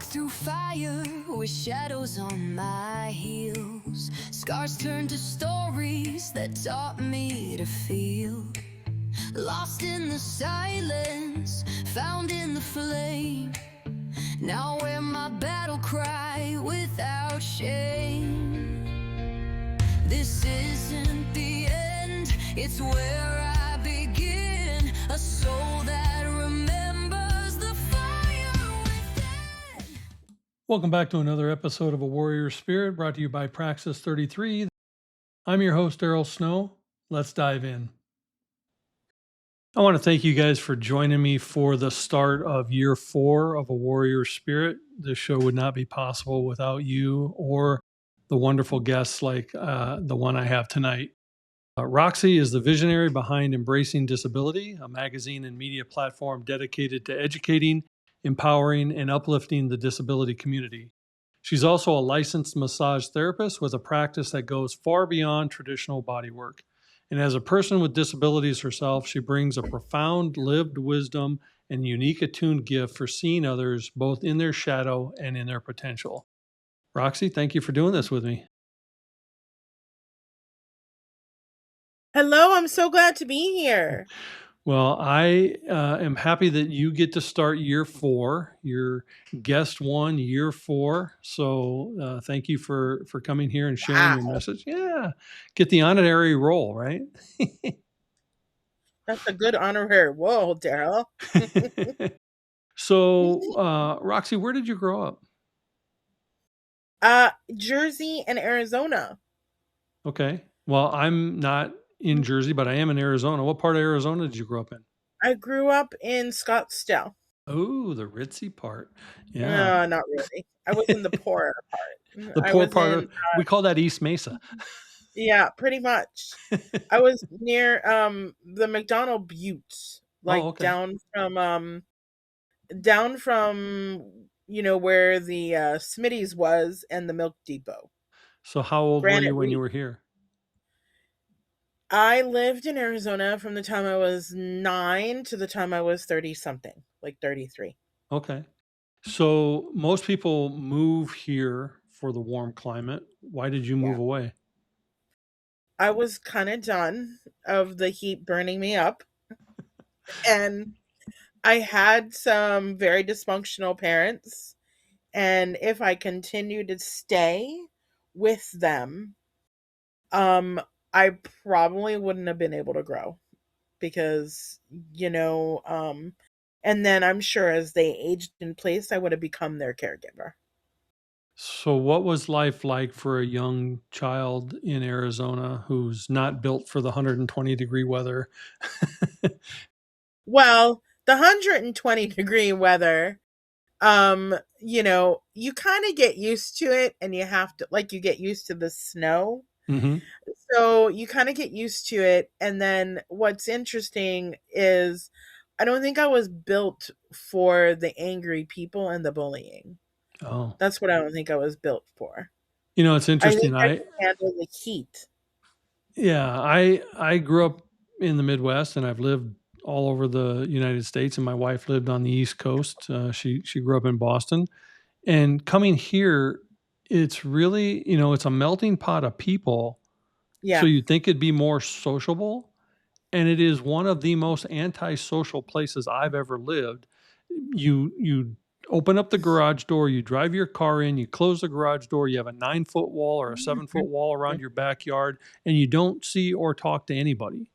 through fire with shadows on my heels. Scars turn to stories that taught me to feel. Lost in the silence, found in the flame. Now wear my battle cry without shame. This isn't the end, it's where I begin. A soul that remembers the fire within. Welcome back to another episode of A Warrior Spirit, brought to you by Praxis 33. I'm your host, Daryl Snow. Let's dive in. I want to thank you guys for joining me for the start of year 4 of A Warrior Spirit. This show would not be possible without you or the wonderful guests like the one I have tonight. Roxy is the visionary behind Embracing Disability, a magazine and media platform dedicated to educating, empowering, and uplifting the disability community. She's also a licensed massage therapist with a practice that goes far beyond traditional bodywork. And as a person with disabilities herself, she brings a profound lived wisdom and unique attuned gift for seeing others both in their shadow and in their potential. Roxy, thank you for doing this with me. Hello, I'm so glad to be here. Well, I am happy that you get to start year 4. You're guest 1, year 4. So thank you for coming here and sharing your Wow, message. Yeah, get the honorary role, right? that's a good honorary role, Daryl. So, Roxy, where did you grow up? Jersey and Arizona. Okay. Well, I'm not in Jersey, but I am in Arizona. What part of Arizona did you grow up in? I grew up in Scottsdale. Oh, the ritzy part. Yeah. Not really. I was in the poorer part. The I poor was part in, of, we call that East Mesa. yeah, pretty much. I was near the McDonald Buttes, Oh, like okay. down from where the Smitty's was and the Milk Depot. So how old were Granite you when you Reef. were here? I lived in Arizona from the time I was 9 to the time I was 30 something, like 33. Okay. So most people move here for the warm climate. Why did you Yeah. move away? I was kind of done of the heat burning me up, and I had some very dysfunctional parents, and if I continued to stay with them, um I probably wouldn't have been able to grow because and then I'm sure as they aged in place I would have become their caregiver. So what was life like for a young child in Arizona who's not built for the 120-degree weather? Well, the 120-degree weather, you kind of get used to it and you have to like you get used to the snow. Hmm. So you kind of get used to it. And then what's interesting is I don't think I was built for the angry people and the bullying. Oh, That's what I don't think I was built for. it's I think interesting. I can handle the heat. I grew up in the Midwest and I've lived all over the United States, and my wife lived on the East Coast. She grew up in Boston. And coming here, it's really, it's a melting pot of people. So Yeah. you'd think it'd be more sociable. And it is one of the most antisocial places I've ever lived. You open up the garage door, you drive your car in, you close the garage door, you have a 9-foot wall or a 7-foot wall around your backyard, and you don't see or talk to anybody.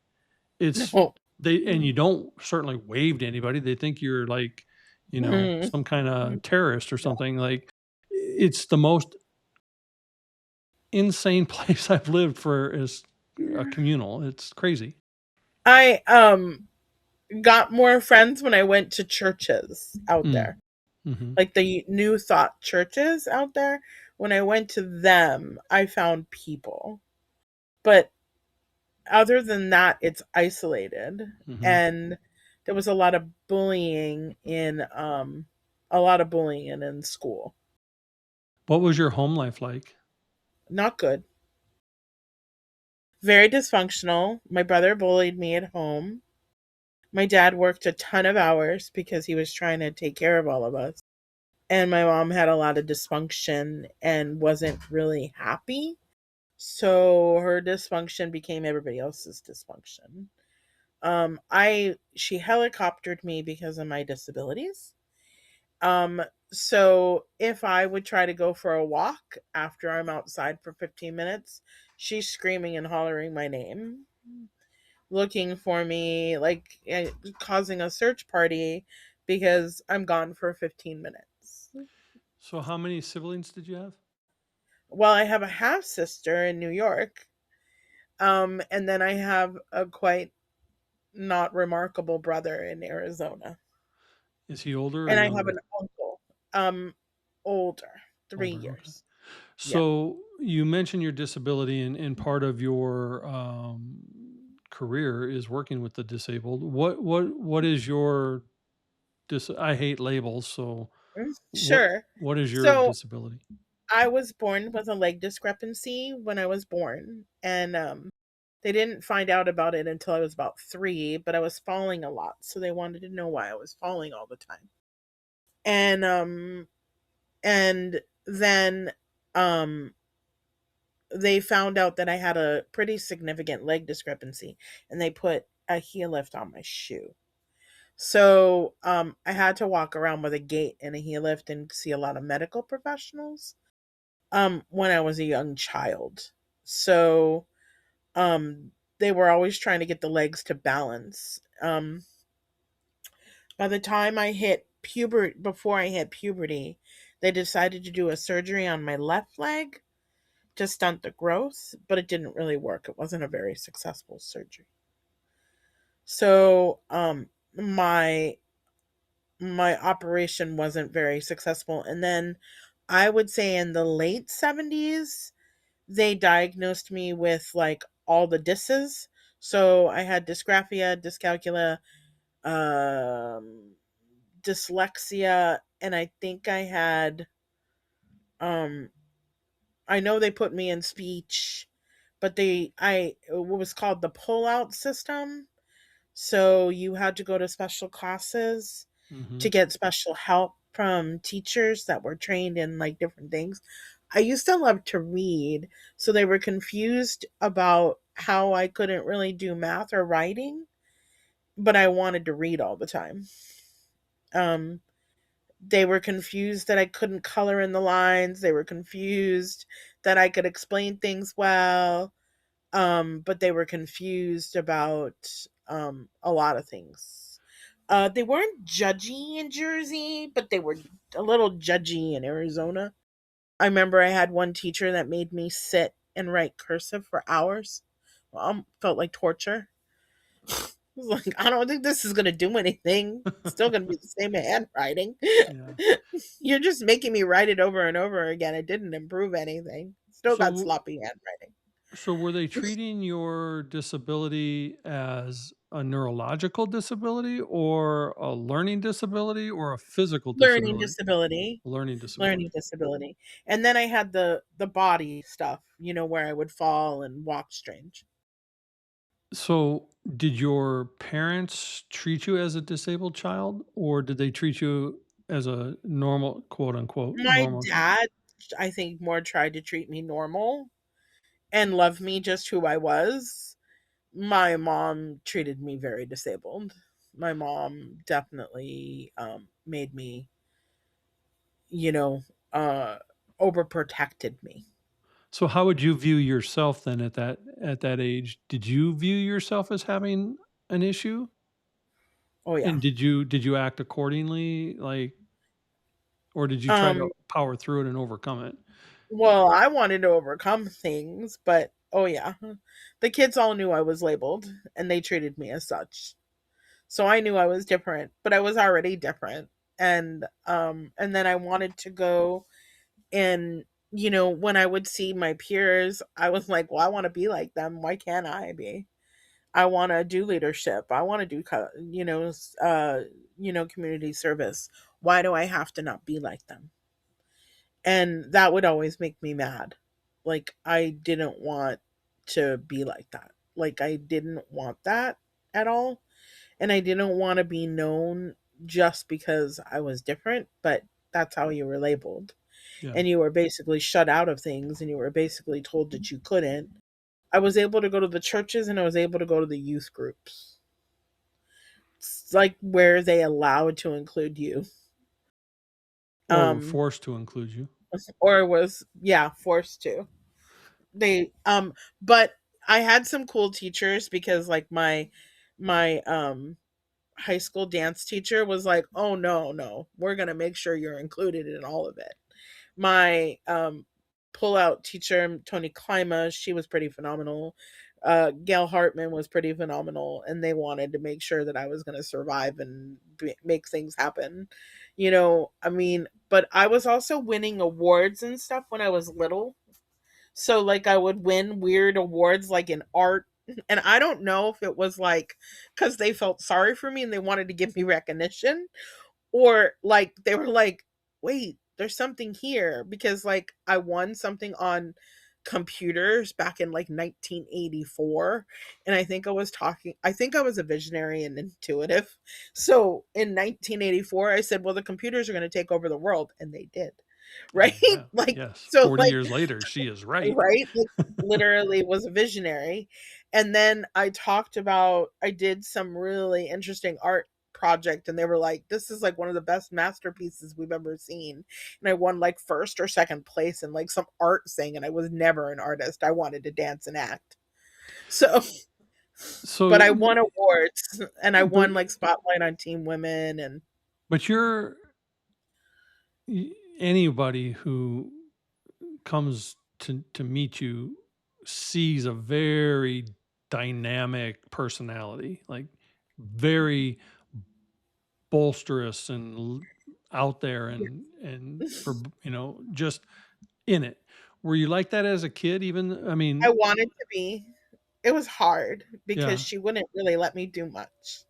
It's No. and you don't certainly wave to anybody. They think you're like, Mhm. some kind of terrorist or something. Like, it's the most insane place I've lived for as a communal. It's crazy. I got more friends when I went to churches out Mm. there. Hmm. Like the new thought churches out there. When I went to them, I found people. But other than that, it's isolated. Hmm. And there was a lot of bullying in school. What was your home life like? Not good. Very dysfunctional. My brother bullied me at home. My dad worked a ton of hours because he was trying to take care of all of us. and my mom had a lot of dysfunction and wasn't really happy. So her dysfunction became everybody else's dysfunction. I She helicoptered me because of my disabilities. Um, so if I would try to go for a walk after I'm outside for 15 minutes, she's screaming and hollering my name, looking for me, like causing a search party because I'm gone for 15 minutes. So how many siblings did you have? Well, I have a half sister in New York, and then I have a quite not remarkable brother in Arizona, Is he older or and I have younger? an uncle, um, older, three Older, okay. years. Yeah. So you mentioned your disability, and part of your career is working with the disabled. What is your I hate labels, so what Sure. what is your So disability? I was born with a leg discrepancy when I was born, and they didn't find out about it until I was about 3, but I was falling a lot, so they wanted to know why I was falling all the time. And and then um they found out that I had a pretty significant leg discrepancy, and they put a heel lift on my shoe. So I had to walk around with a gait and a heel lift and see a lot of medical professionals when I was a young child. So they were always trying to get the legs to balance. By the time I hit puberty, before I hit puberty, they decided to do a surgery on my left leg to stunt the growth, but it didn't really work. It wasn't a very successful surgery. So my operation wasn't very successful, and then I would say in the late 70s they diagnosed me with like all the disses. So I had dysgraphia, dyscalculia, um, dyslexia, and I think I had um, I know they put me in speech, but what was called the pull out system. So you had to go to special classes Hmm. to get special help from teachers that were trained in like different things. I used to love to read, so they were confused about how I couldn't really do math or writing, but I wanted to read all the time. Um, they were confused that I couldn't color in the lines. They were confused that I could explain things well, but they were confused about a lot of things. They weren't judgy in Jersey, but they were a little judgy in Arizona. I remember I had one teacher that made me sit and write cursive for hours. Felt like torture. I was like, I don't think this is gonna do anything. It's still gonna be the same handwriting. Yeah. You're just making me write it over and over again. It didn't improve anything. Still got So sloppy handwriting. so were they treating your disability as a neurological disability or a learning disability or a physical Learning disability? disability. Learning disability. Learning disability. And then I had the body stuff, where I would fall and walk strange. So, did your parents treat you as a disabled child, or did they treat you as a normal, quote unquote, My normal child? dad, I think, more tried to treat me normal and love me just who I was. My mom treated me very disabled. My mom definitely made me, you know, uh, overprotected me. So, how would you view yourself then at that age? Did you view yourself as having an issue, Oh yeah. and did you act accordingly, like, or did you try Um, to power through it and overcome it? well, I wanted to overcome things, but oh yeah. The kids all knew I was labeled and they treated me as such. So I knew I was different, but I was already different. And then I wanted to go and when I would see my peers, I was like, well, I want to be like them. Why can't I be? I want to do leadership. I want to do community service. Why do I have to not be like them? And that would always make me mad. Like I didn't want to be like that. Like I didn't want that at all. And I didn't want to be known just because I was different, but that's how you were labeled. Yeah. And you were basically shut out of things and you were basically told that you couldn't. I was able to go to the churches and I was able to go to the youth groups. It's like where they allowed to include you. Or were Um forced to include you. or was, yeah, forced to. They but I had some cool teachers because like my high school dance teacher was like, "Oh no, no. We're going to make sure you're included in all of it." My pull out teacher, Tony Klima, she was pretty phenomenal. Gail Hartman was pretty phenomenal, and they wanted to make sure that I was going to survive and make things happen. I mean, but I was also winning awards and stuff when I was little. So like I would win weird awards like in art. And I don't know if it was like cuz they felt sorry for me and they wanted to give me recognition, or like they were like, "Wait, there's something here," because like I won something on computers back in like 1984, and I think I was a visionary and intuitive. So in 1984 I said, "Well, the computers are going to take over the world," and they did. And Right? they have. Like Yes. so 40 like years later, she is right. right? Like, literally was a visionary. And then I did some really interesting art project and they were like, "This is like one of the best masterpieces we've ever seen." And I won like first or second place in like some art thing and I was never an artist. I wanted to dance and act. So, but So, I won awards and I but won like spotlight on Team Women and but you're anybody who comes to meet you sees a very dynamic personality, like very bolsterous and out there and for just in it. Were you like that as a kid? Even I I mean, wanted to be. It was hard because yeah. she wouldn't really let me do much.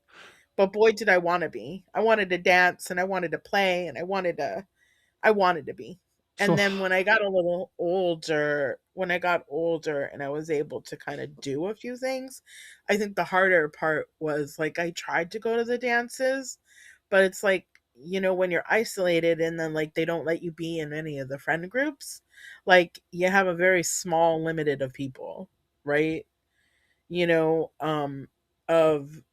But boy, did I want to be. I wanted to dance and I wanted to play and I wanted to be. So And then when I got a little older, when I got older and I was able to kind of do a few things, I think the harder part was like I tried to go to the dances, but it's like, when you're isolated and then like they don't let you be in any of the friend groups, like you have a very small limited of people, right? you know um of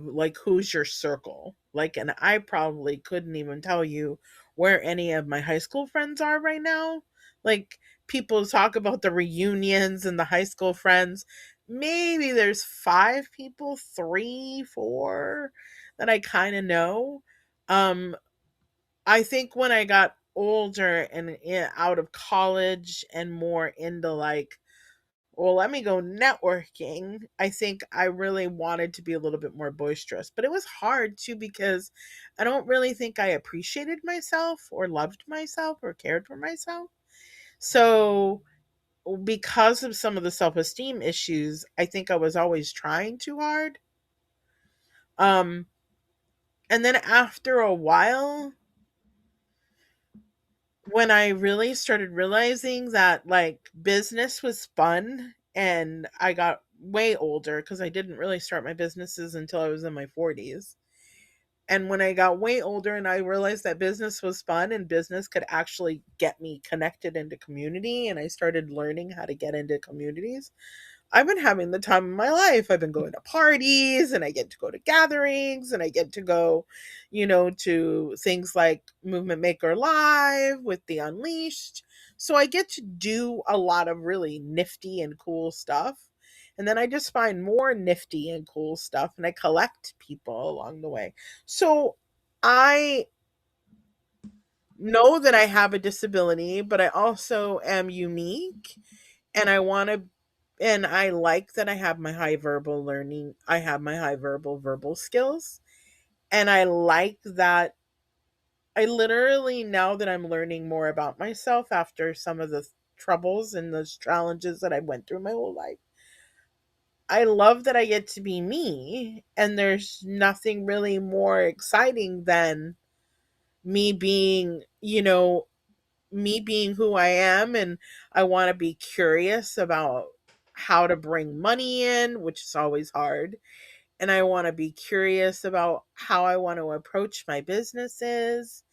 like who's your circle, like, and I probably couldn't even tell you where any of my high school friends are right now. Like, people talk about the reunions and the high school friends. Maybe there's five people, three, four, that I kind of know. I think when I got older and out of college and more into like, well, let me go networking, I think I really wanted to be a little bit more boisterous. But it was hard too because I don't really think I appreciated myself or loved myself or cared for myself. So, because of some of the self esteem issues, I think I was always trying too hard. Um, and then after a while, when I really started realizing that like business was fun and I got way older because I didn't really start my businesses until I was in my 40s. And when I got way older and I realized that business was fun and business could actually get me connected into community and I started learning how to get into communities, I've been having the time of my life. I've been going to parties and I get to go to gatherings and I get to go, to things like Movement Maker Live with the Unleashed. So I get to do a lot of really nifty and cool stuff. And then I just find more nifty and cool stuff and I collect people along the way. So I know that I have a disability, but I also am unique and I want to, and I like that I have my high verbal learning. I have my high verbal skills. And I like that I literally, now that I'm learning more about myself after some of the troubles and those challenges that I went through my whole life, I love that I get to be me. And there's nothing really more exciting than me being, me being who I am, and I want to be curious about how to bring money in, which is always hard. And I want to be curious about how I want to approach my businesses.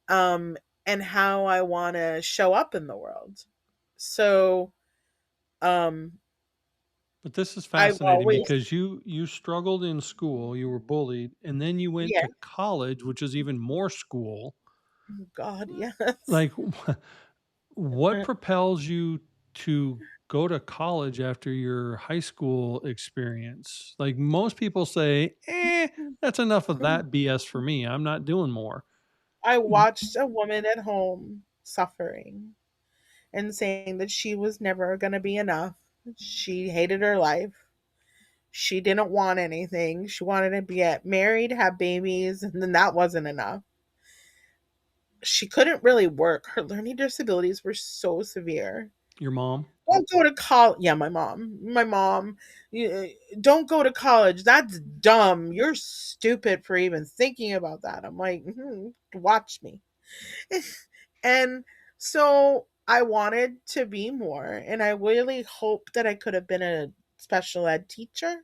um, and how I want to show up in the world. So, um, But this is I've fascinating always, because you struggled in school, you were bullied, and then you went yeah, to college, which is even more school. oh God, yes. Like, what propels you to go to college after your high school experience? Like, most people say, that's enough of that BS for me. I'm not doing more. I watched a woman at home suffering and saying that she was never going to be enough. She hated her life. She didn't want anything. She wanted to get married, have babies, and then that wasn't enough. She couldn't really work. Her learning disabilities were so severe. Your mom? Don't go to college. Yeah, my mom. My mom. Don't go to college. That's dumb. You're stupid for even thinking about that. I'm like, watch me. And so I wanted to be more, and I really hoped that I could have been a special ed teacher,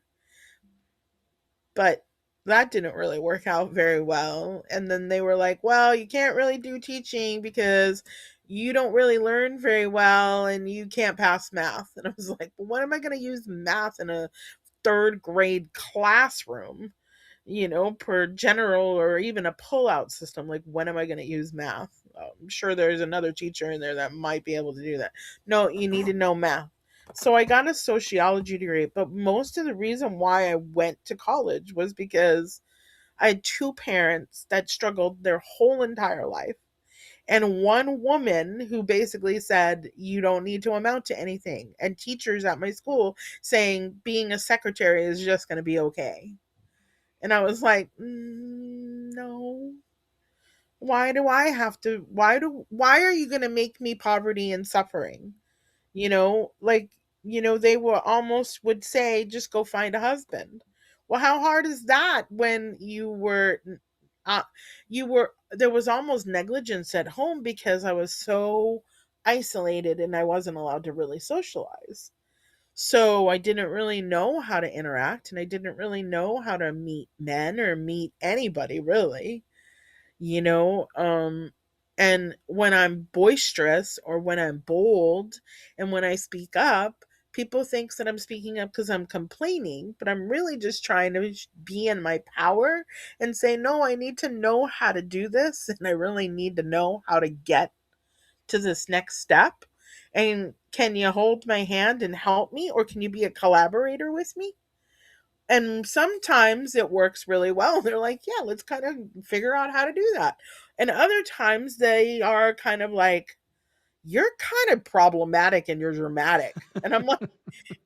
but that didn't really work out very well. And then they were like, well, you can't really do teaching because you don't really learn very well and you can't pass math. And I was like, well, when am I going to use math in a third grade classroom? Per general or even a pull-out system, like when am I going to use math? I'm sure there's another teacher in there that might be able to do that. No, you need to know math. So I got a sociology degree, but most of the reason why I went to college was because I had two parents that struggled their whole entire life, and one woman who basically said you don't need to amount to anything, and teachers at my school saying being a secretary is just going to be okay. And I was like, no. Why do I have to why are you going to make me poverty and suffering? Like, they were almost would say just go find a husband. Well, how hard is that when uh, there was almost negligence at home because I was so isolated and I wasn't allowed to really socialize. So I didn't really know how to interact, and I didn't really know how to meet men or meet anybody really, you know? And when I'm boisterous or when I'm bold and when I speak up, people think that I'm speaking up because I'm complaining, but I'm really just trying to be in my power and say, no, I need to know how to do this. And I really need to know how to get to this next step. And can you hold my hand and help me, or can you be a collaborator with me? And sometimes it works really well. They're like, yeah, let's kind of figure out how to do that. And other times they are kind of like, you're kind of problematic and you're dramatic. And I'm like,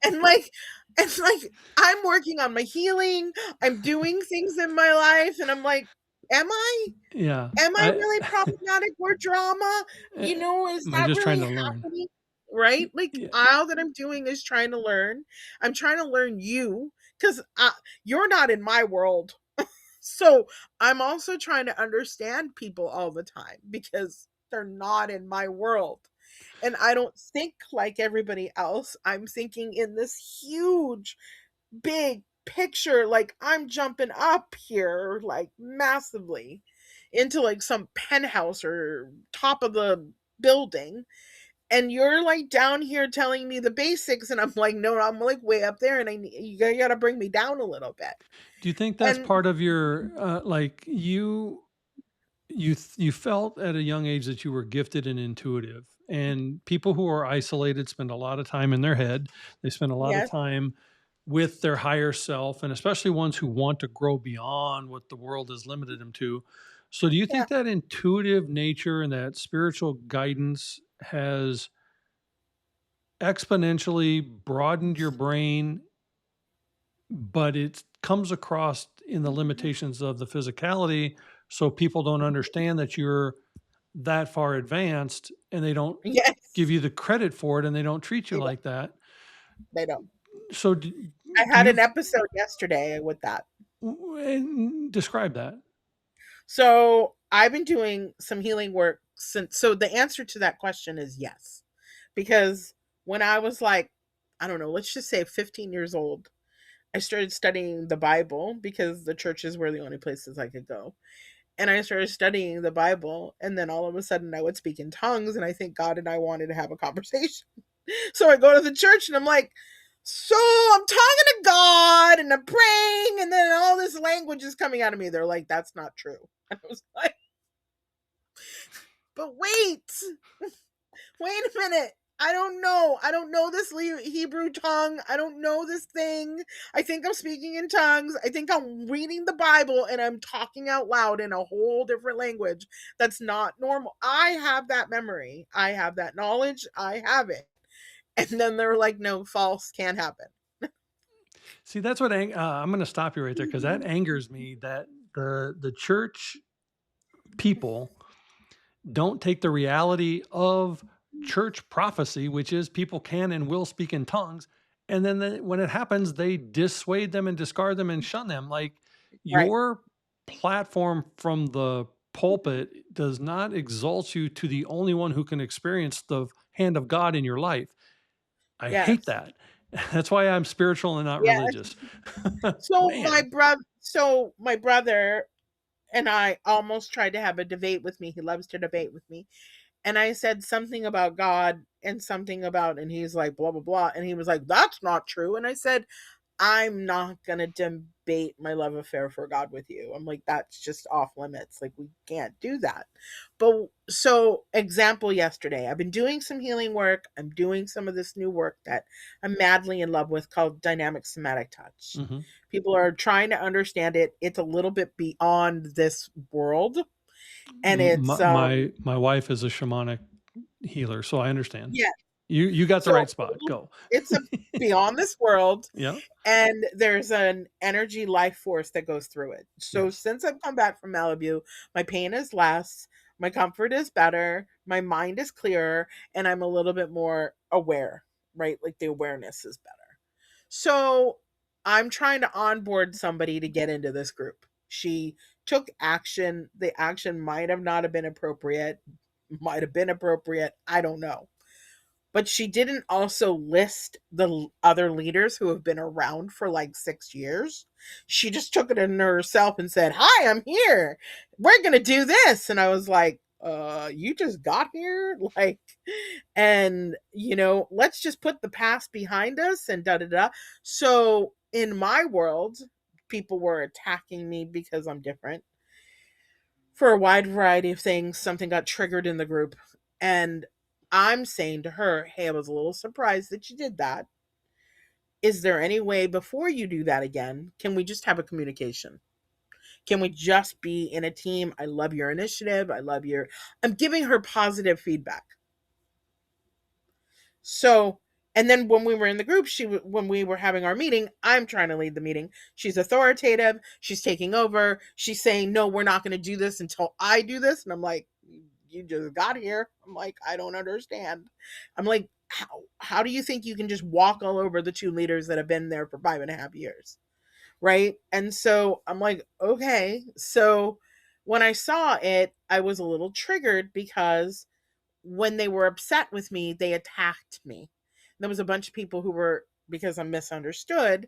and like, and like, I'm working on my healing. I'm doing things in my life. And I'm like, am I? Yeah. Am I really problematic or drama? Eh, Is am I that just trying really to learn? happening? Right? Like, Yeah. all that I'm doing is trying to learn. I'm trying to learn you because you're not in my world. So I'm also trying to understand people all the time because they're not in my world. And I don't think like everybody else. I'm thinking in this huge big picture, like I'm jumping up here like massively into like some penthouse or top of the building, and you're like down here telling me the basics, and I'm like, no, I'm like way up there, and you gotta bring me down a little bit. Do you think that's And part of your like you felt at a young age that you were gifted and intuitive, and people who are isolated spend a lot of time in their head. They spend a lot of yes, time with their higher self, and especially ones who want to grow beyond what the world has limited them to. So do you yeah, think that intuitive nature and that spiritual guidance has exponentially broadened your brain, but it comes across in the limitations of the physicality, so people don't understand that you're that far advanced, and they don't give yes, you the credit for it, and they don't treat you they don't. like that. They don't. So I do had you an episode yesterday with that. and describe that? So I've been doing some healing work since. So the answer to that question is yes, because when I was like, I don't know, let's just say 15 years old, I started studying the Bible because the churches were the only places I could go. And I started studying the Bible, and then all of a sudden I would speak in tongues, and I think God and I wanted to have a conversation. So I go to the church and I'm like, so I'm talking to God and I'm praying, and then all this language is coming out of me. They're like, that's not true. And I was like, but wait a minute. I don't know. I don't know this Hebrew tongue. I don't know this thing. I think I'm speaking in tongues. I think I'm reading the Bible and I'm talking out loud in a whole different language that's not normal. I have that memory. I have that knowledge. I have it. And then they're like, no, false, can't happen. See, that's what I'm going to stop you right there because that angers me that the church people don't take the reality of church prophecy, which is people can and will speak in tongues. And then when it happens, they dissuade them and discard them and shun them. Like Right. your platform from the pulpit does not exalt you to the only one who can experience the hand of God in your life. I hate Yes. that. That's why I'm spiritual and not Yes. religious. My Man. brother and I almost tried to have a debate with me. He loves to debate with me. And I said something about God and something about, and he's like, blah, blah, blah. And he was like, that's not true. And I said, I'm not going to debate my love affair for God with you. I'm like, that's just off limits. Like, we can't do that. But so, example yesterday, I've been doing some healing work. I'm doing some of this new work that I'm madly in love with called dynamic somatic touch. Mhm. People are trying to understand it. It's a little bit beyond this world. And it's, My wife is a shamanic healer, so I understand. yeah. You got the So right spot. Go. it's a beyond this world, Yeah. and there's an energy life force that goes through it. So Yes. since I've come back from Malibu, my pain is less, my comfort is better, my mind is clearer, and I'm a little bit more aware, right? Like the awareness is better. So I'm trying to onboard somebody to get into this group. She took action. The action might have not have been appropriate, might have been appropriate. I don't know, but she didn't also list the other leaders who have been around for like 6 years. She just took it in herself and said, hi, I'm here, we're gonna do this. And I was like, you just got here, like, and let's just put the past behind us and da da da. So in my world, people were attacking me because I'm different for a wide variety of things. Something got triggered in the group. And I'm saying to her, hey, I was a little surprised that you did that. Is there any way before you do that again? Can we just have a communication? Can we just be in a team? I love your initiative. I'm giving her positive feedback. So, and then when we were in the group, when we were having our meeting, I'm trying to lead the meeting. She's authoritative. She's taking over. She's saying, no, we're not going to do this until I do this. And I'm like, you just got here. I'm like, I don't understand. I'm like, how do you think you can just walk all over the two leaders that have been there for 5.5 years? Right. And so I'm like, okay. So when I saw it, I was a little triggered because when they were upset with me, they attacked me. There was a bunch of people who were, because I'm misunderstood,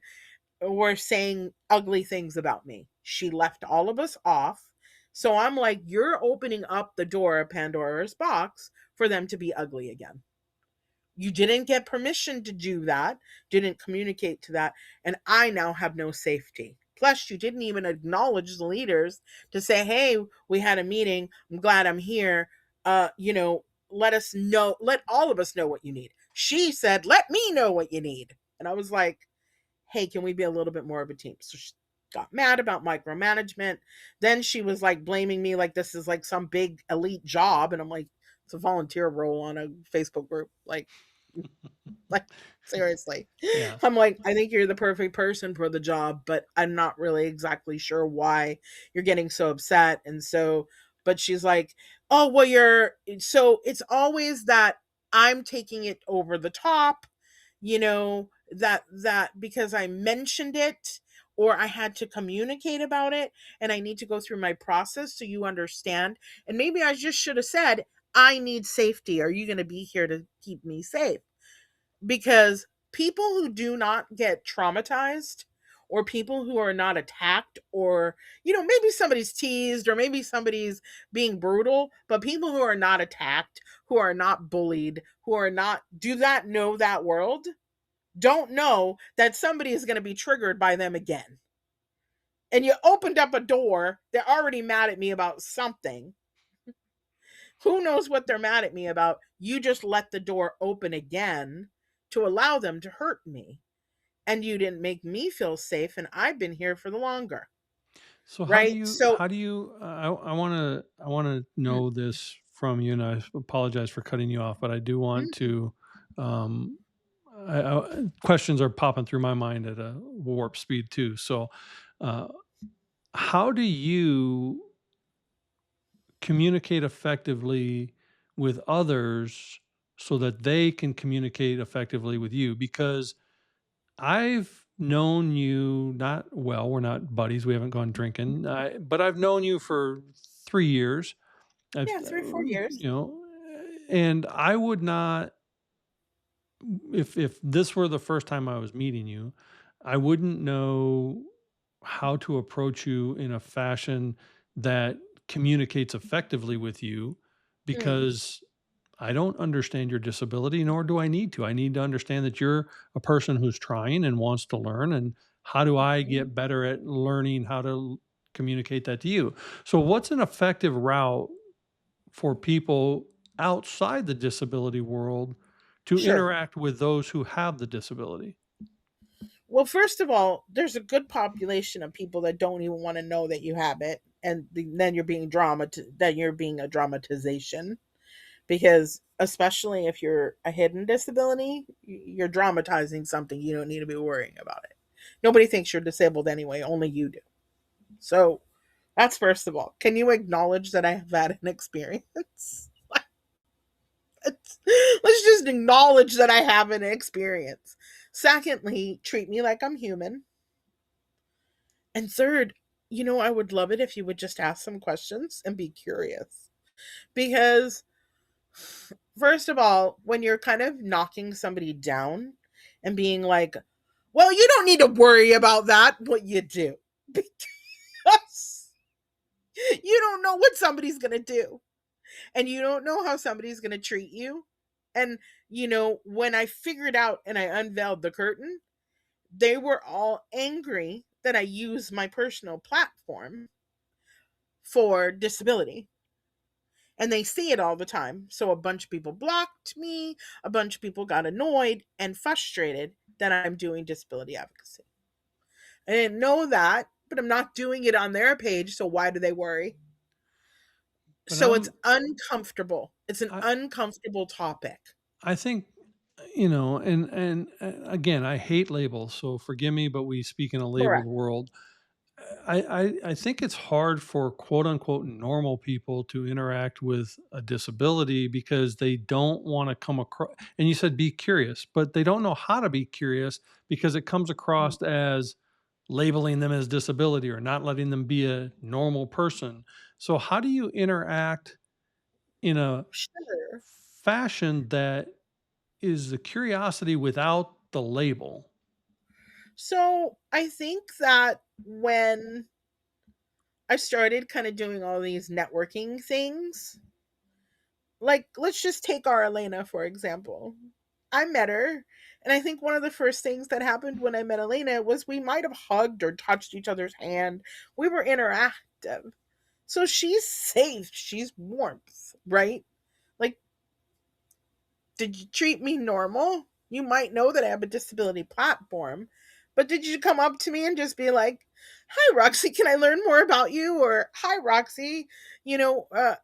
were saying ugly things about me. She left all of us off. So I'm like, you're opening up the door of Pandora's box for them to be ugly again. You didn't get permission to do that, didn't communicate to that, and I now have no safety. Plus, you didn't even acknowledge the leaders to say, hey, we had a meeting. I'm glad I'm here. Let us know, let all of us know what you need. She said, let me know what you need. And I was like, hey, can we be a little bit more of a team? So she got mad about micromanagement. Then she was like blaming me like this is like some big elite job. And I'm like, it's a volunteer role on a Facebook group. Like seriously. Yeah. I'm like, I think you're the perfect person for the job, but I'm not really exactly sure why you're getting so upset. And so, but she's like, oh, well, so it's always that I'm taking it over the top, that because I mentioned it or I had to communicate about it and I need to go through my process so you understand. And maybe I just should have said, I need safety. Are you going to be here to keep me safe? Because people who do not get traumatized or people who are not attacked, or maybe somebody's teased, or maybe somebody's being brutal, but people who are not attacked, who are not bullied, who are not do not know that world, don't know that somebody is going to be triggered by them again. And you opened up a door, they're already mad at me about something. Who knows what they're mad at me about? You just let the door open again to allow them to hurt me. And you didn't make me feel safe, and I've been here for the longer. So Right? So, how do you I want to mm, know this from you, and I apologize for cutting you off, but I do want mm, to um questions are popping through my mind at a warp speed too. So uh how do you communicate effectively with others so that they can communicate effectively with you? Because I've known you not well, we're not buddies, we haven't gone drinking, but I've known you for 3 years. I've, yeah, 3 or 4 years. and I would not, if this were the first time I was meeting you, I wouldn't know how to approach you in a fashion that communicates effectively with you Mm, because I don't understand your disability, nor do I need to. I need to understand that you're a person who's trying and wants to learn. And how do I mhm. get better at learning how to communicate that to you? So, what's an effective route for people outside the disability world to Sure. interact with those who have the disability? Well, first of all, there's a good population of people that don't even want to know that you have it, and then you're being that you're being a dramatization, because especially if you're a hidden disability, you're dramatizing something you don't need to be worrying about it. Nobody thinks you're disabled anyway, only you do. So that's first of all. Can you acknowledge that I have had an experience? Let's just acknowledge that I have an experience. Secondly, treat me like I'm human. And third, I would love it if you would just ask some questions and be curious. Because, first of all, when you're kind of knocking somebody down and being like, well, you don't need to worry about that, but you do. Because you don't know what somebody's going to do, and you don't know how somebody's going to treat you. And, when I figured out and I unveiled the curtain, they were all angry that I used my personal platform for disability. And they see it all the time. So a bunch of people blocked me, a bunch of people got annoyed and frustrated that I'm doing disability advocacy. I didn't know that, but I'm not doing it on their page, so why do they worry? But So it's uncomfortable. It's an I, uncomfortable topic. I think, and again, I hate labels, so forgive me, but we speak in a labeled Correct. world. I think it's hard for quote unquote normal people to interact with a disability because they don't want to come across, and you said be curious, but they don't know how to be curious because it comes across as labeling them as disability or not letting them be a normal person. So, how do you interact in a Sure. fashion that is the curiosity without the label? So I think that when I started kind of doing all these networking things, like let's just take our Elena for example. I met her, and I think one of the first things that happened when I met Elena was we might have hugged or touched each other's hand. We were interactive. So she's safe, she's warmth, right? Like, did you treat me normal? You might know that I have a disability platform, but did you come up to me and just be like, "Hi, Roxy, can I learn more about you?" Or, "Hi, Roxy,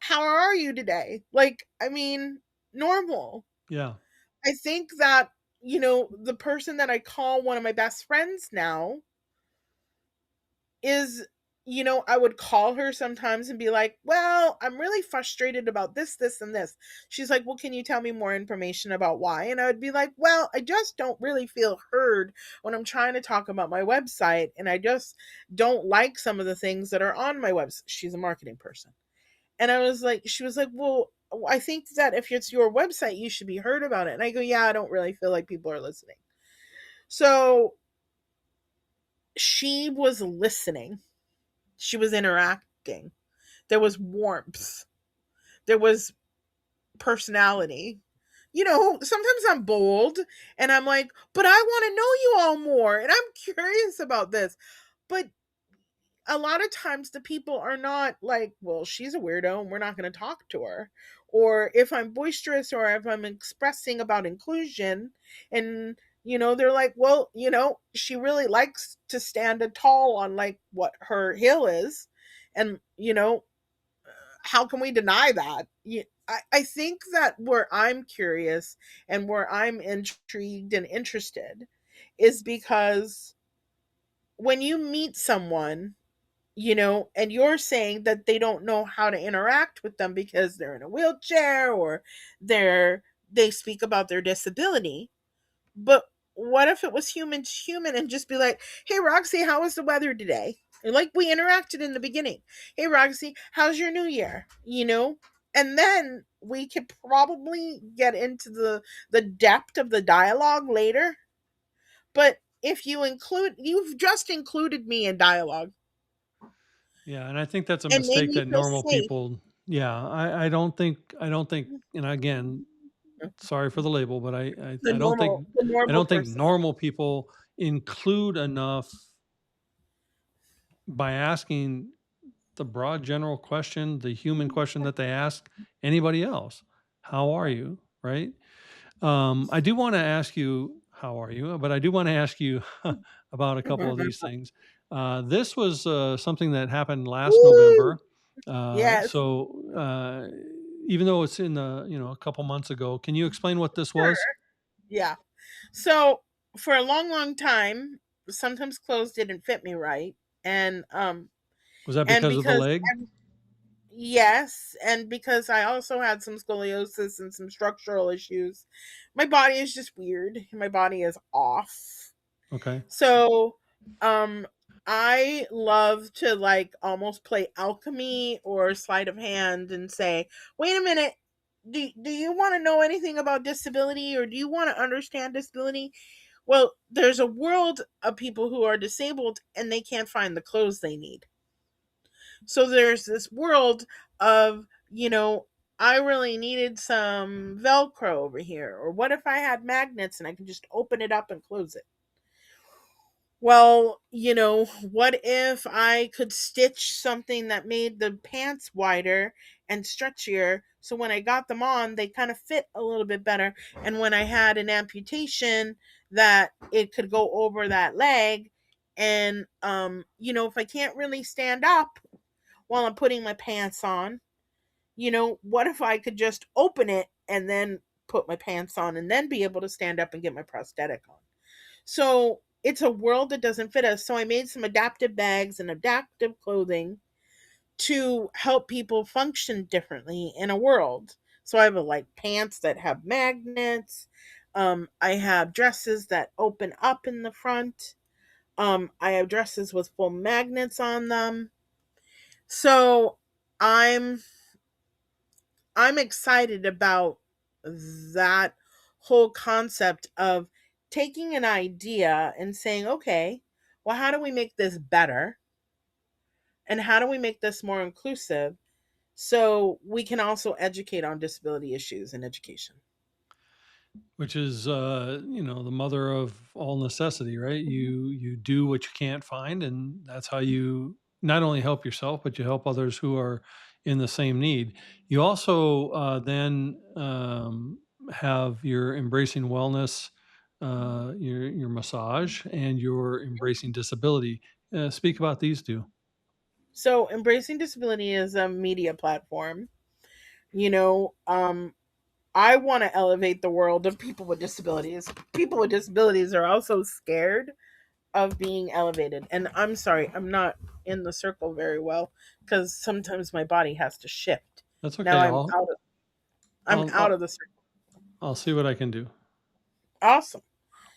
how are you today?" Like, I mean, normal. Yeah. I think that, the person that I call one of my best friends now is, I would call her sometimes and be like, "Well, I'm really frustrated about this, this, and this." She's like, "Well, can you tell me more information about why?" And I would be like, "Well, I just don't really feel heard when I'm trying to talk about my website. And I just don't like some of the things that are on my website." She's a marketing person. And she was like, "Well, I think that if it's your website, you should be heard about it." And I go, "Yeah, I don't really feel like people are listening." So she was listening. She was interacting. There was warmth. There was personality. Sometimes I'm bold and I'm like, but I want to know you all more and I'm curious about this. But a lot of times the people are not like, well, she's a weirdo and we're not going to talk to her. Or if I'm boisterous or if I'm expressing about inclusion and they're like, well, she really likes to stand tall on like what her hill is. And how can we deny that? I think that where I'm curious and where I'm intrigued and interested is because when you meet someone, and you're saying that they don't know how to interact with them because they're in a wheelchair or they speak about their disability. But what if it was human to human and just be like, hey, Roxy, how was the weather today? And like we interacted in the beginning. Hey, Roxy, how's your new year? And then we could probably get into the depth of the dialogue later. But if you've just included me in dialogue Yeah, and I think that's a and made mistake me that feel normal safe. people. Yeah, I don't think, and again, sorry for the label, but The normal the I normal don't think person. normal people include enough by asking the broad general question, the human question that they ask anybody else. How are you? Right? I do want to ask you, how are you? But I do want to ask you about a couple of these things. This was something that happened last Woo! November. Uh, Yes. so uh, even though it's in a couple months ago, can you explain what this was? Yeah. So for a long, long time, sometimes clothes didn't fit me right. And Was that and because of the because leg? yes, and because I also had some scoliosis and some structural issues, my body is just weird. My body is off. Okay. So, um, I love to like almost play alchemy or sleight of hand and say, wait a minute, do you want to know anything about disability or do you want to understand disability? Well, there's a world of people who are disabled and they can't find the clothes they need. So there's this world of, I really needed some Velcro over here. Or what if I had magnets and I could just open it up and close it? Well, what if I could stitch something that made the pants wider and stretchier so when I got them on, they kind of fit a little bit better. And when I had an amputation, that it could go over that leg. And, if I can't really stand up while I'm putting my pants on, what if I could just open it and then put my pants on and then be able to stand up and get my prosthetic on? So it's a world that doesn't fit us. So I made some adaptive bags and adaptive clothing to help people function differently in a world. So I have like pants that have magnets. I have dresses that open up in the front. I have dresses with full magnets on them. So I'm I'm excited about that whole concept of taking an idea and saying, okay, well, how do we make this better? And how do we make this more inclusive so we can also educate on disability issues in education? Which is the mother of all necessity, right? You do what you can't find, and that's how you not only help yourself but you help others who are in the same need. You also then have your embracing wellness, your massage, and your embracing disability. Speak about these two. So, Embracing Disability is a media platform. You know, um, I want to elevate the world of people with disabilities. People with disabilities are also scared of being elevated. And I'm sorry, I'm not in the circle very well because sometimes my body has to shift. That's Now okay. I'll I'm I'll out of I'll, the circle. I'll see what I can do. Awesome.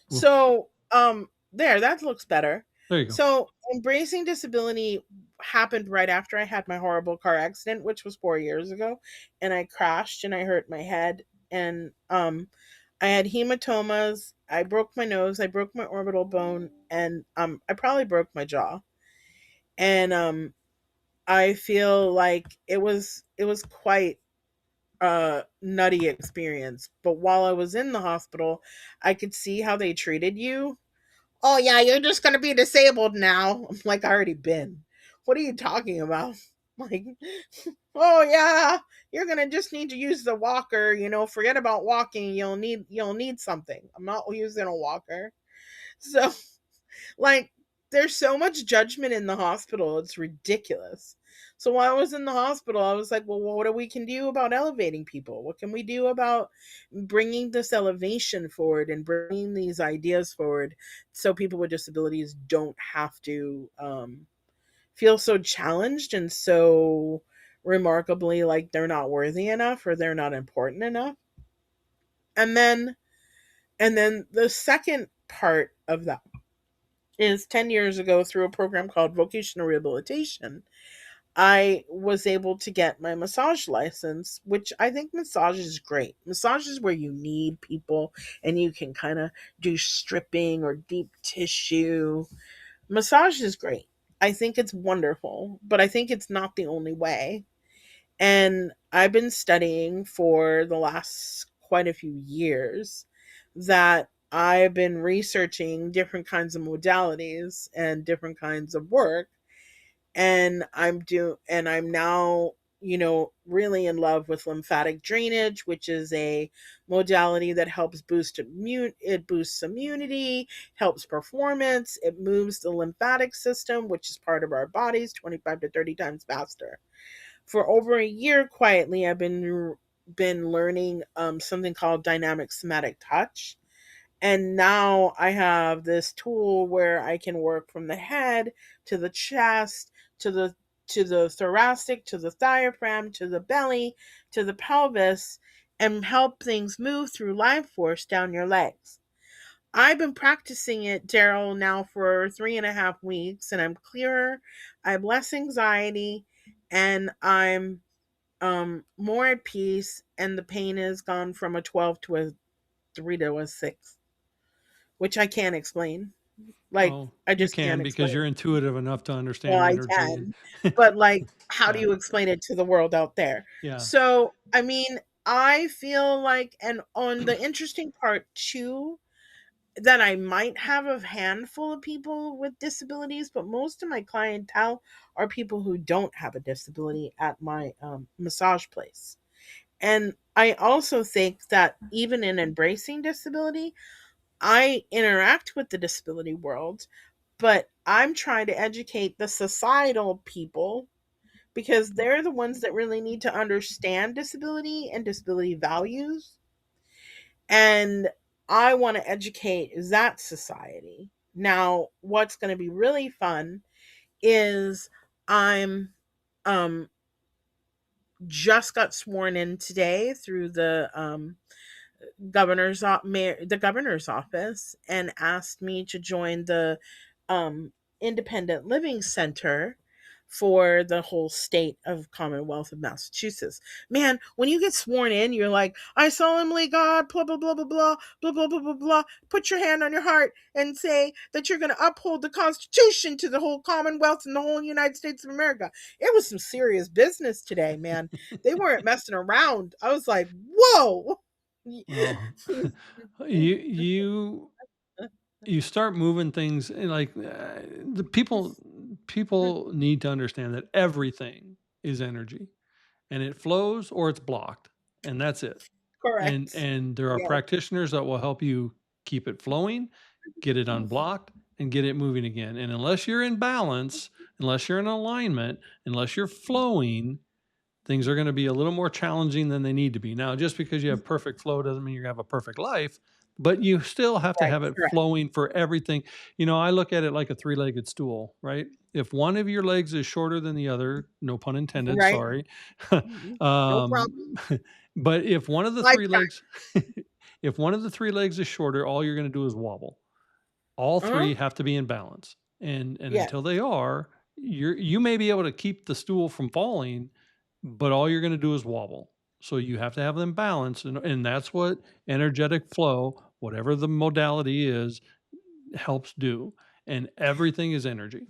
Well, So, there, that looks better. there you go. So, embracing disability happened right after I had my horrible car accident, which was 4 years ago, and I crashed and I hurt my head, and I had hematomas, I broke my nose, I broke my orbital bone, and I probably broke my jaw. And I feel like it was quite a nutty experience. But while I was in the hospital, I could see how they treated you. Oh yeah, you're just gonna be disabled now. I'm like, I already been. What are you talking about? Like, oh yeah, you're gonna just need to use the walker. Forget about walking. You'll need something. I'm not using a walker. So like, there's so much judgment in the hospital. It's ridiculous. So while I was in the hospital, I was like, well, what do we can do about elevating people? What can we do about bringing this elevation forward and bringing these ideas forward so people with disabilities don't have to feel so challenged and so remarkably like they're not worthy enough or they're not important enough. And then the second part of that is 10 years ago through a program called vocational rehabilitation. I was able to get my massage license, which I think massage is great. Massage is where you need people and you can kind of do stripping or deep tissue. Massage is great. I think it's wonderful, but I think it's not the only way. And I've been studying for the last quite a few years that I've been researching different kinds of modalities and different kinds of work. And I'm now, really in love with lymphatic drainage, which is a modality that helps it boosts immunity, helps performance, it moves the lymphatic system, which is part of our bodies, 25 to 30 times faster. For over a year quietly, I've been learning something called dynamic somatic touch. And now I have this tool where I can work from the head to the chest to the thoracic to the diaphragm to the belly to the pelvis and help things move through life force down your legs. I've been practicing it, Daryl, now for 3.5 weeks, and I'm clearer. I have less anxiety, and I'm more at peace, and the pain has gone from a 12 to a 3 to a 6, which I can't explain. Like, Well, I you just can't can because explain. you're intuitive enough to Well, understand I energy and can, but like, how do yeah, you explain it to the world out there? yeah. So, I mean, I feel like, and on the interesting part too, that I might have a handful of people with disabilities, but most of my clientele are people who don't have a disability at my massage place. And I also think that even in embracing disability, I interact with the disability world, but I'm trying to educate the societal people because they're the ones that really need to understand disability and disability values. And I want to educate that society. Now, what's going to be really fun is I'm um just got sworn in today through the governor's office and asked me to join the um, independent living center for the whole state of Commonwealth of Massachusetts. Man, when you get sworn in, you're like, I solemnly God, blah blah blah blah blah blah blah blah blah blah. Put your hand on your heart and say that you're going to uphold the Constitution to the whole Commonwealth and the whole United States of America. It was some serious business today, man. They weren't messing around. I was like, whoa. Well, you you start moving things and like the people need to understand that everything is energy and it flows or it's blocked and that's it. Correct. And there are Yeah. practitioners that will help you keep it flowing, get it unblocked, and get it moving again. And unless you're in balance, unless you're in alignment, unless you're flowing, things are going to be a little more challenging than they need to be. Now, just because you have perfect flow doesn't mean you're going to have a perfect life, but you still have to Right. have it Correct. flowing for everything. I look at it like a three-legged stool, right? If one of your legs is shorter than the other, no pun intended, Right. sorry. No problem. um, but if one of the three Lifetime. legs, if one of the three legs is shorter, all you're going to do is wobble. All Uh-huh. three have to be in balance, and Yes. until they are, you may be able to keep the stool from falling, but all you're going to do is wobble. So you have to have them balanced, and that's what energetic flow, whatever the modality is, helps do. And everything is energy.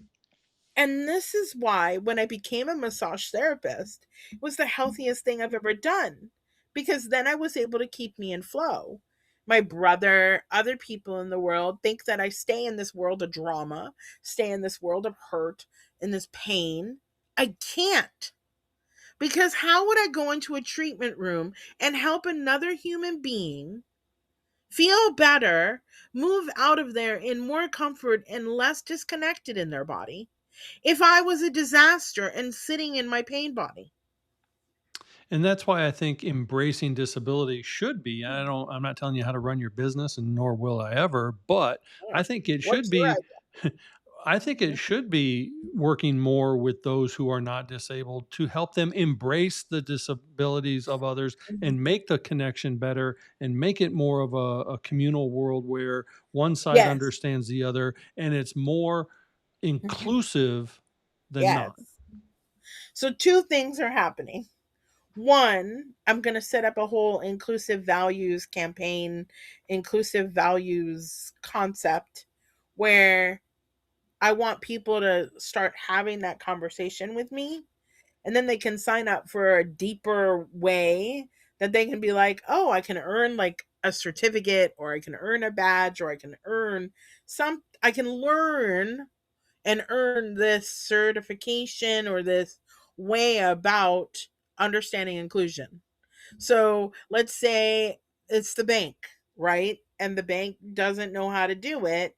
And this is why when I became a massage therapist, it was the healthiest thing I've ever done, because then I was able to keep me in flow. My brother, other people in the world think that I stay in this world of drama, stay in this world of hurt, in this pain. I can't. Because how would I go into a treatment room and help another human being feel better, move out of there in more comfort and less disconnected in their body, if I was a disaster and sitting in my pain body? And that's why I think embracing disability should be. I'm not telling you how to run your business, and nor will I ever, but Yeah. I think it should What's your be idea? I think it should be working more with those who are not disabled to help them embrace the disabilities of others Mhm. and make the connection better and make it more of a communal world where one side Yes. understands the other and it's more Mhm. inclusive than not. Yes. So two things are happening. One, I'm going to set up a whole inclusive values campaign, inclusive values concept, where I want people to start having that conversation with me, and then they can sign up for a deeper way that they can be like, "Oh, I can earn like a certificate, or I can earn a badge, or I can learn and earn this certification or this way about understanding inclusion." So let's say it's the bank, right? And the bank doesn't know how to do it.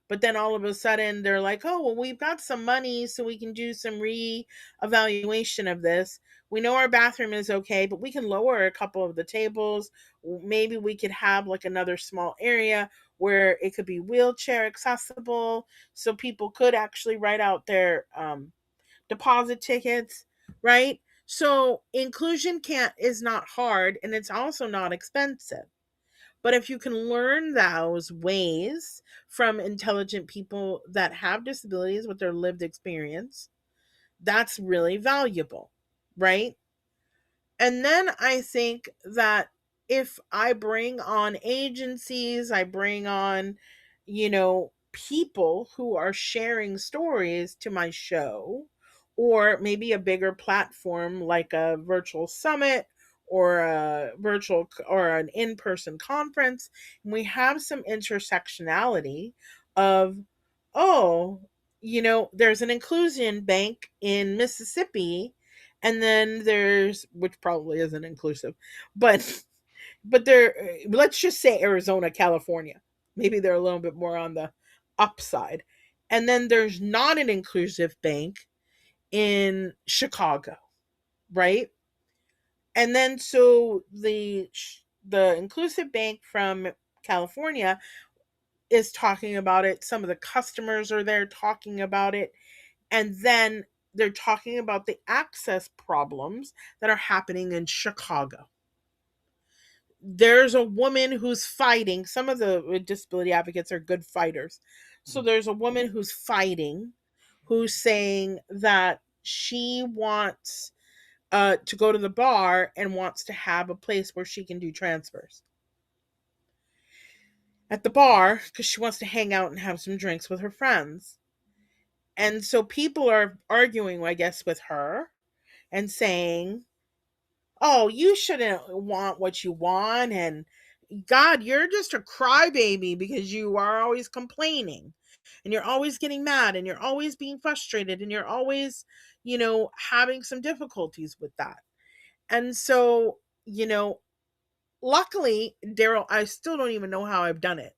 But then all of a sudden they're like, oh, well, we've got some money so we can do some re-evaluation of this. We know our bathroom is okay, but we can lower a couple of the tables. Maybe we could have like another small area where it could be wheelchair accessible, so people could actually write out their deposit tickets, right? So inclusion can't is not hard, and it's also not expensive. But if you can learn those ways from intelligent people that have disabilities with their lived experience, that's really valuable, right? And then I think that if I bring on agencies, I bring on, people who are sharing stories to my show, or maybe a bigger platform like a virtual summit or a virtual or an in-person conference, and we have some intersectionality of, oh, there's an inclusion bank in Mississippi, and then there's, which probably isn't inclusive, but there, let's just say Arizona, California, maybe they're a little bit more on the upside, and then there's not an inclusive bank in Chicago, right? And then so the inclusive bank from California is talking about it, some of the customers are there talking about it, and then they're talking about the access problems that are happening in Chicago. There's a woman who's fighting. Some of the disability advocates are good fighters. So there's a woman who's fighting, who's saying that she wants to go to the bar and wants to have a place where she can do transfers at the bar because she wants to hang out and have some drinks with her friends. And so people are arguing, I guess, with her and saying, oh, you shouldn't want what you want. And God, you're just a crybaby because you are always complaining and you're always getting mad and you're always being frustrated and you're always, having some difficulties with that. And so, luckily, Daryl, I still don't even know how I've done it.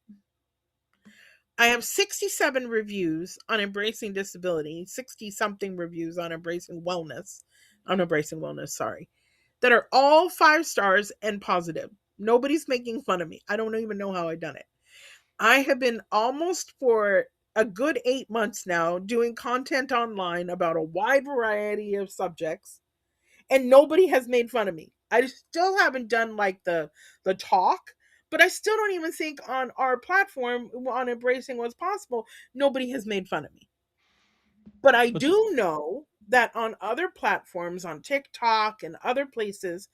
I have 67 reviews on embracing disability, 60 something reviews on embracing wellness, sorry, that are all 5 stars and positive. Nobody's making fun of me. I don't even know how I've done it. I have been almost for a good 8 months now doing content online about a wide variety of subjects, and nobody has made fun of me. I still haven't done like the talk, but I still don't even think on our platform on embracing what's possible, nobody has made fun of me. But I But do know that on other platforms, on TikTok and other places,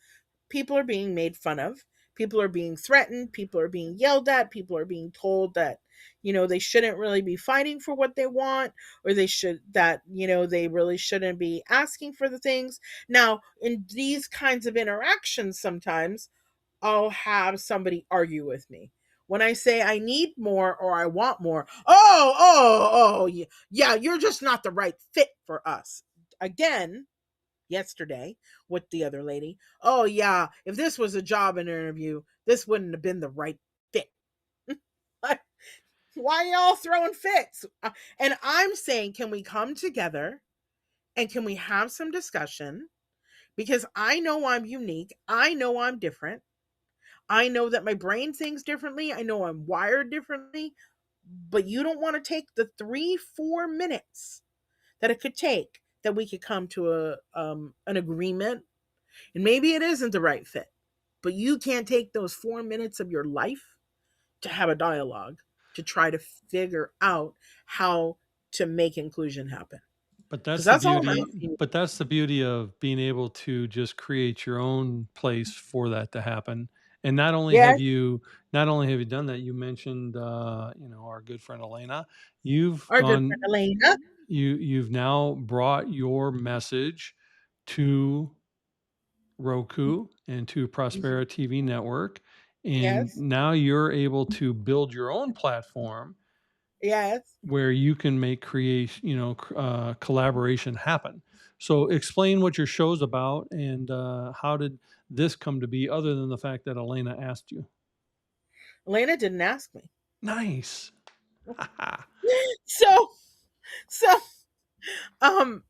people are being made fun of People are being threatened, people are being yelled at, people are being told that, they shouldn't really be fighting for what they want, or they really shouldn't be asking for the things. Now, in these kinds of interactions, sometimes I'll have somebody argue with me. When I say I need more or I want more, yeah, you're just not the right fit for us. Again, yesterday with the other lady, oh, yeah, if this was a job interview, this wouldn't have been the right fit. Why y'all throwing fits? And I'm saying, can we come together and can we have some discussion? Because I know I'm unique. I know I'm different. I know that my brain thinks differently. I know I'm wired differently, but you don't want to take the 3-4 minutes that it could take that we could come to an agreement. And maybe it isn't the right fit, but you can't take those 4 minutes of your life to have a dialogue to try to figure out how to make inclusion happen. But Because that's the that's all I'm beauty asking. but that's the beauty of being able to just create your own place for that to happen. And Yes, not only have you done that, you mentioned, our good friend Elena. You've our good friend gone Elena. you've now brought your message to Roku and to Mhm. Prospera TV network, and Yes, now you're able to build your own platform yes. where you can make creation, collaboration happen. So explain what your show's about, and how did this come to be, other than the fact that Elena asked you? Elena didn't ask me. Nice. So, so, um,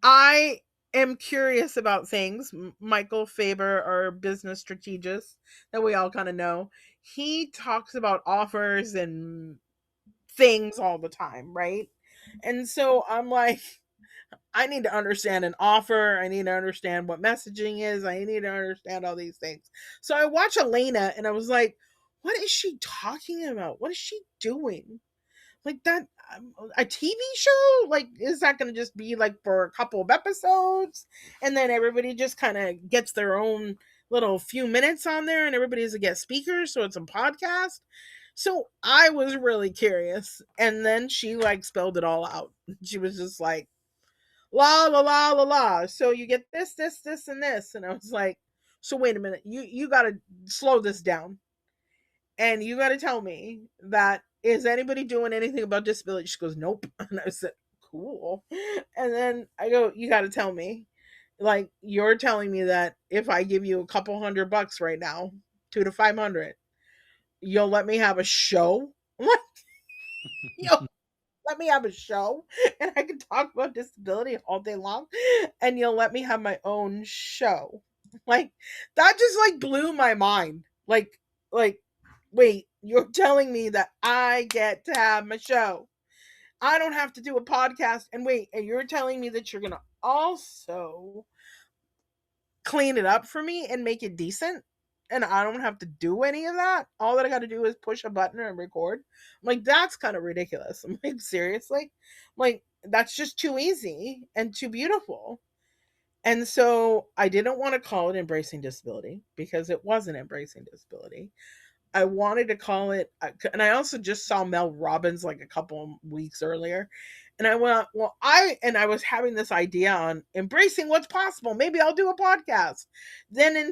I am curious about things. Michael Faber, our business strategist that we all kind of know, he talks about offers and things all the time, right? And so I'm like, I need to understand an offer. I need to understand what messaging is. I need to understand all these things. So I watch Elena and I was like, what is she talking about? What is she doing? Like that, a TV show? Like, is that going to just be like for a couple of episodes, and then everybody just kind of gets their own little few minutes on there, and everybody's a guest speaker, so it's a podcast? So I was really curious, and then she like spelled it all out. She was just like, la la la la la. So you get this, and this, and I was like, so wait a minute, you got to slow this down, and you got to tell me that, is anybody doing anything about disability? She goes, nope. And I said, cool. And then I go, you got to tell me, like, you're telling me that if I give you a couple $100 right now, 2 to 500, you'll let me have a show? What? You'll let me have a show and I can talk about disability all day long, and you'll let me have my own show? Like, that just like blew my mind. Like, wait, you're telling me that I get to have my show? I don't have to do a podcast, and wait, and you're telling me that you're going to also clean it up for me and make it decent, and I don't have to do any of that? All that I got to do is push a button and record? I'm like, that's kind of ridiculous. I'm like, seriously? Like, that's just too easy and too beautiful. And so I didn't want to call it Embracing Disability, because it wasn't Embracing Disability. I wanted to call it, and I also just saw Mel Robbins like a couple of weeks earlier. And I went, well, I was having this idea on embracing what's possible. Maybe I'll do a podcast. Then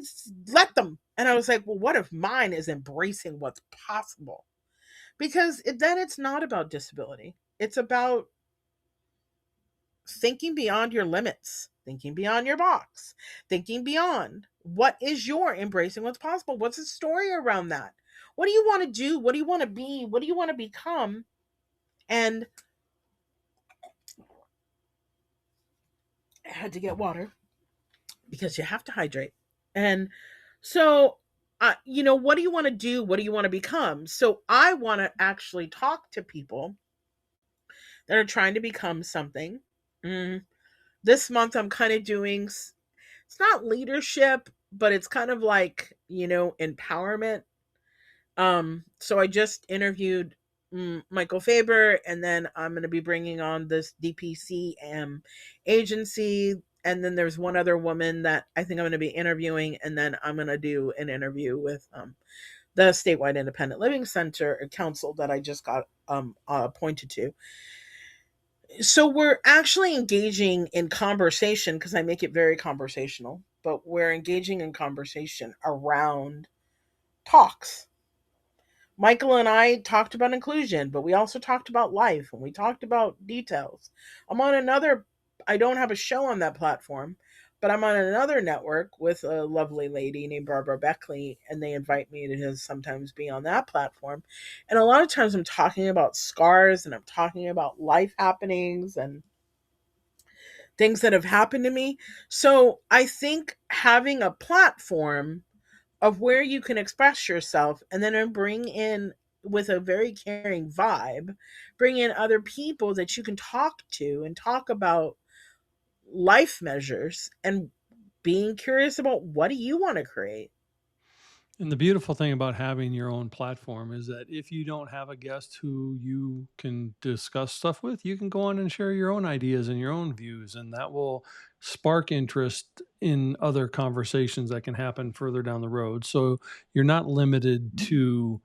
let them. And I was like, well, what if mine is embracing what's possible? Because then it's not about disability. It's about thinking beyond your limits, thinking beyond your box, thinking beyond what is your embracing what's possible. What's the story around that? What do you want to do? What do you want to be? What do you want to become? And I had to get water because you have to hydrate. And so, what do you want to do? What do you want to become? So I want to actually talk to people that are trying to become something. Mm, this month, I'm kind of doing, it's not leadership, but it's kind of like, empowerment. So I just interviewed Michael Faber, and then I'm going to be bringing on this DPC agency, And then there's one other woman that I think I'm going to be interviewing, and then I'm going to do an interview with the statewide independent living center council that I just got appointed to. So we're actually engaging in conversation, because I make it very conversational, but we're engaging in conversation around talks. Michael and I talked about inclusion, but we also talked about life and we talked about details. I'm on another, I don't have a show on that platform, but I'm on another network with a lovely lady named Barbara Beckley, and they invite me to sometimes be on that platform. And a lot of times I'm talking about scars and I'm talking about life happenings and things that have happened to me. So I think having a platform of where you can express yourself and then bring in, with a very caring vibe, bring in other people that you can talk to and talk about life measures and being curious about what do you want to create. And the beautiful thing about having your own platform is that if you don't have a guest who you can discuss stuff with, you can go on and share your own ideas and your own views, and that will spark interest in other conversations that can happen further down the road. So you're not limited to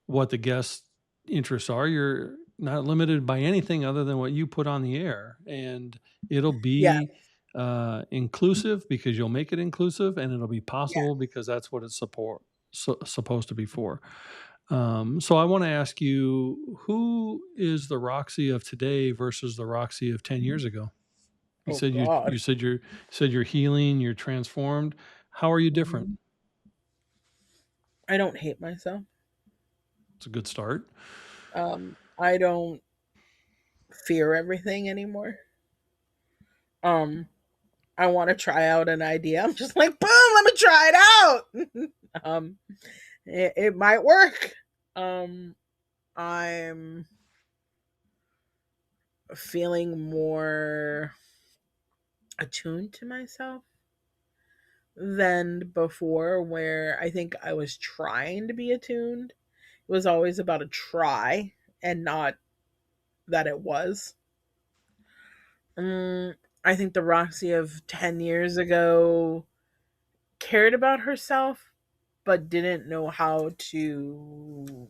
what the guest interests are. You're not limited by anything other than what you put on the air, and it'll Yeah, be inclusive because you'll make it inclusive, and it'll be yeah. possible because that's what it's supposed to be for. So I want to ask you, who is the Roxy of today versus the Roxy of 10 years ago? You Oh said God. you said you're healing, you're transformed. How are you different? Mhm. I don't hate myself. It's a good start. I don't fear everything anymore. Um, I want to try out an idea. I'm just like, boom, let me try it out. It might work. Um, I'm feeling more attuned to myself than before, where I think I was trying to be attuned. It was always about a try and not that it was. Mm, I think the Roxy of 10 years ago cared about herself, but didn't know how to.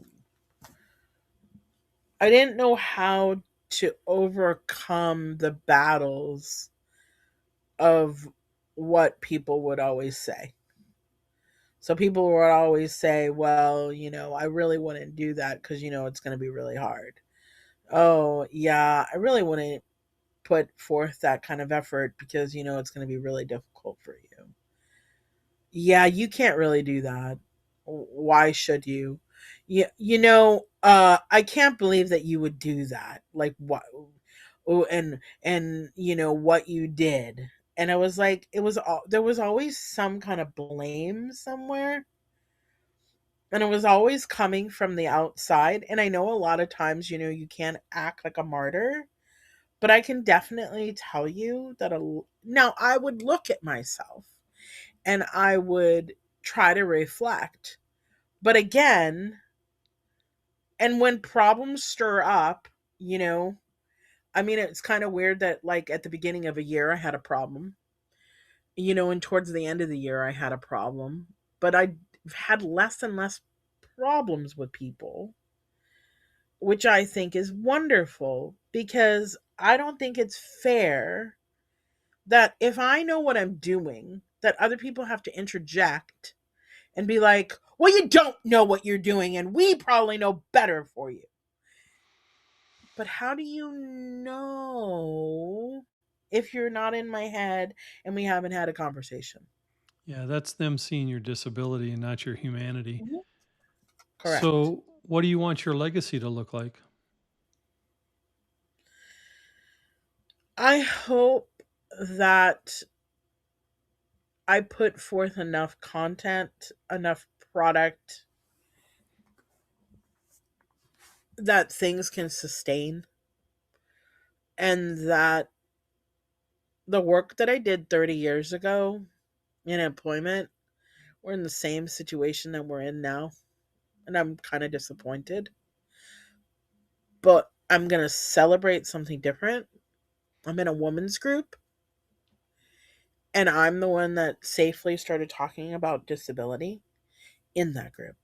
I didn't know how to overcome the battles of what people would always say. So people would always say, well, I really wouldn't do that because, it's going to be really hard. Oh, yeah, I really wouldn't put forth that kind of effort because, it's going to be really difficult for you. Yeah, you can't really do that. Why should you? I can't believe that you would do that. Like what? Oh, and what you did. And I was like, there was always some kind of blame somewhere, and it was always coming from the outside. And I know a lot of times, you can't act like a martyr, but I can definitely tell you that now I would look at myself and I would try to reflect. But again, and when problems stir up, you know, I mean, it's kind of weird that, like, at the beginning of a year, I had a problem, and towards the end of the year, I had a problem, but I had less and less problems with people, which I think is wonderful, because I don't think it's fair that if I know what I'm doing, that other people have to interject and be like, well, you don't know what you're doing, and we probably know better for you. But how do you know if you're not in my head and we haven't had a conversation? Yeah, that's them seeing your disability and not your humanity. Mhm. Correct. So, what do you want your legacy to look like? I hope that I put forth enough content, enough product that things can sustain, and that the work that I did 30 years ago in employment, we're in the same situation that we're in now. And I'm kind of disappointed. But I'm going to celebrate something different. I'm in a women's group, And I'm the one that safely started talking about disability in that group.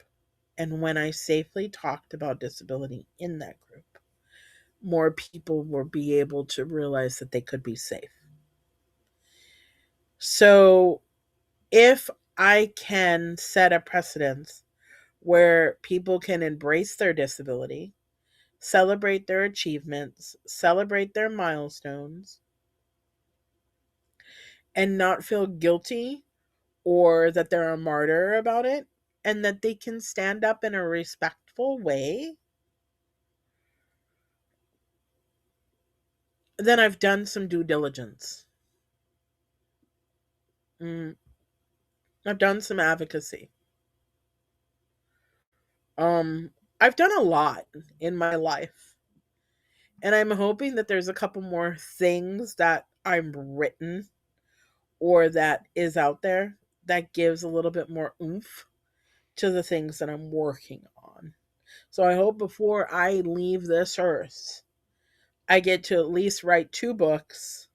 And when I safely talked about disability in that group, more people will be able to realize that they could be safe. So if I can set a precedence where people can embrace their disability, celebrate their achievements, celebrate their milestones, and not feel guilty or that they're a martyr about it, and that they can stand up in a respectful way, then I've done some due diligence. Mm, I've done some advocacy. Um, I've done a lot in my life, and I'm hoping that there's a couple more things that I'm written or that is out there that gives a little bit more oomph to the things that I'm working on. So I hope before I leave this earth, I get to at least write 2 books,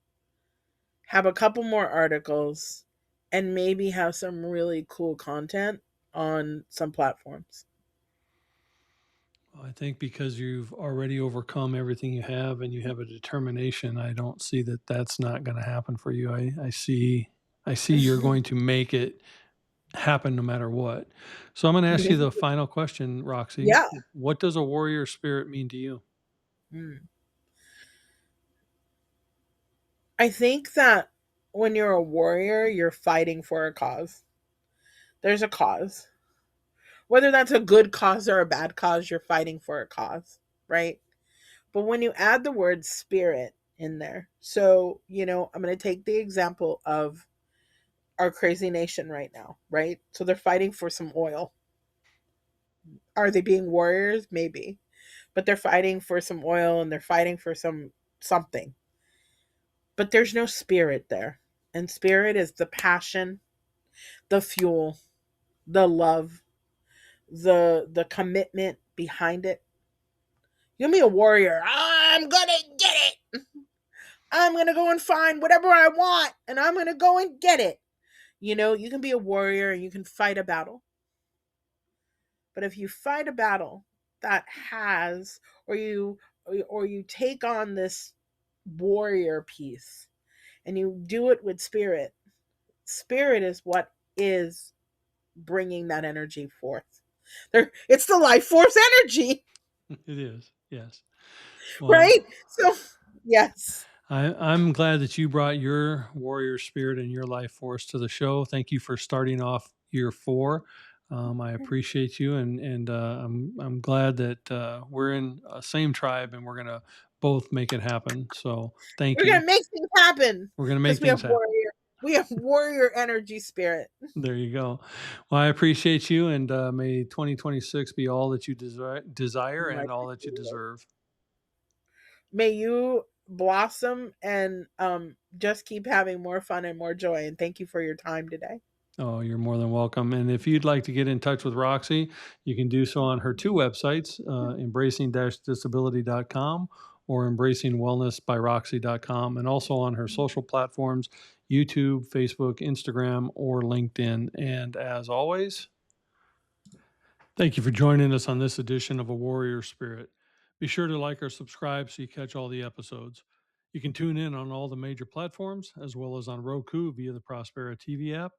have a couple more articles, and maybe have some really cool content on some platforms. I think because you've already overcome everything you have and you have a determination, I don't see that that's not going to happen for you. I see you're going to make it happen no matter what. So I'm going to ask you the final question, Roxy. Yeah. What does a warrior spirit mean to you? Mm. I think that when you're a warrior, you're fighting for a cause. There's a cause. Whether that's a good cause or a bad cause, you're fighting for a cause, right? But when you add the word spirit in there, so, I'm going to take the example of our crazy nation right now, right? So they're fighting for some oil. Are they being warriors? Maybe. But they're fighting for some oil and they're fighting for something. But there's no spirit there. And spirit is the passion, the fuel, the love, the commitment behind it. You can be a warrior. I'm gonna get it. I'm gonna go and find whatever I want and I'm gonna go and get it. You can be a warrior and you can fight a battle. But if you fight a battle that has or you take on this warrior piece and you do it with spirit, spirit is what is bringing that energy forth. It's the life force energy, It is, yes. Well, right? So, yes. I'm glad that you brought your warrior spirit and your life force to the show. Thank you for starting off year 4. I appreciate you, and I'm glad that we're in the same tribe and we're gonna both make it happen. So thank We're you. gonna make things happen We're gonna because make we have things happen. warrior. We have warrior energy spirit. There you go. Well, I appreciate you, and may 2026 be all that you desire My and all that you deserve. May you blossom and just keep having more fun and more joy. And thank you for your time today. Oh, you're more than welcome. And if you'd like to get in touch with Roxy, you can do so on her 2 websites, embracing-disability.com or embracingwellnessbyroxy.com, and also on her social platforms, YouTube, Facebook, Instagram, or LinkedIn. And as always, thank you for joining us on this edition of A Warrior Spirit. Be sure to like or subscribe so you catch all the episodes. You can tune in on all the major platforms as well as on Roku via the Prospera TV app.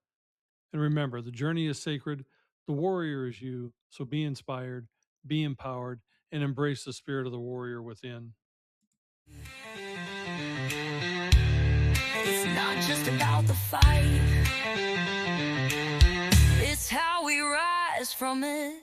And remember, the journey is sacred, the warrior is you, so be inspired, be empowered, and embrace the spirit of the warrior within. It's not just about the fight, it's how we rise from it.